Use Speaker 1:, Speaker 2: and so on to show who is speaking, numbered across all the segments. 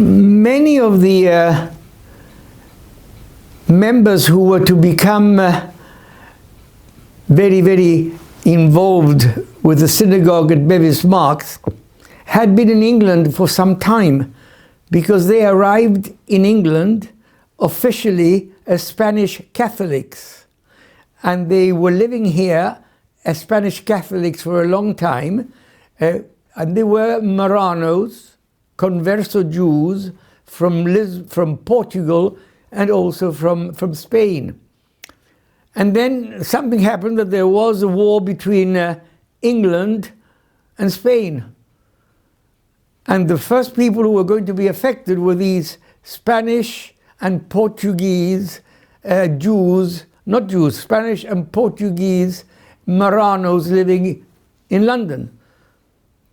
Speaker 1: many of the members who were to become very, very involved with the synagogue at Bevis Marks had been in England for some time, because they arrived in England officially as Spanish Catholics, and they were living here as Spanish Catholics for a long time, and they were Marranos, converso Jews from Portugal and also from Spain. And then something happened, that there was a war between England and Spain. And the first people who were going to be affected were these Spanish and Portuguese Jews, not Jews, Spanish and Portuguese Marranos living in London.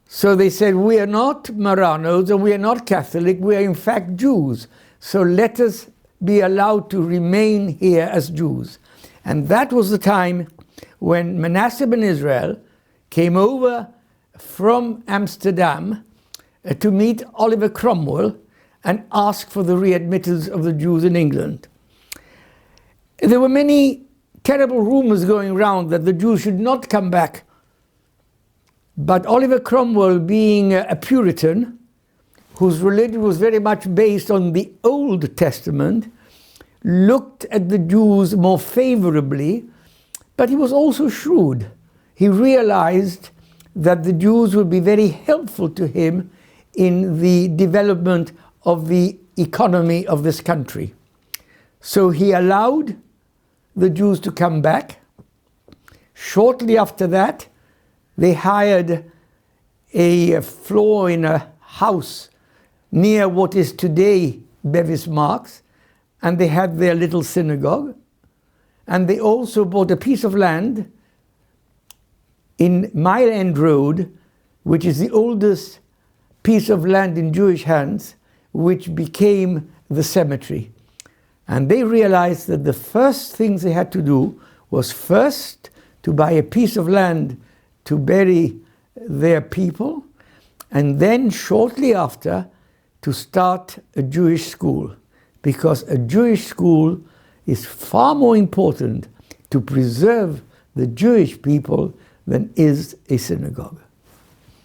Speaker 1: So they said, we are not Marranos and we are not Catholic, we are in fact Jews. So let us be allowed to remain here as Jews. And that was the time when Manasseh ben Israel came over from Amsterdam to meet Oliver Cromwell and ask for the readmittance of the Jews in England. There were many terrible rumors going around that the Jews should not come back. But Oliver Cromwell, being a Puritan, whose religion was very much based on the Old Testament, looked at the Jews more favorably, but he was also shrewd. He realized that the Jews would be very helpful to him in the development of the economy of this country. So he allowed the Jews to come back. Shortly after that, they hired a floor in a house near what is today Bevis Marks, and they had their little synagogue. And they also bought a piece of land in Mile End Road, which is the oldest piece of land in Jewish hands, which became the cemetery. And they realized that the first things they had to do was first to buy a piece of land to bury their people, and then shortly after to start a Jewish school, because a Jewish school is far more important to preserve the Jewish people than is a synagogue.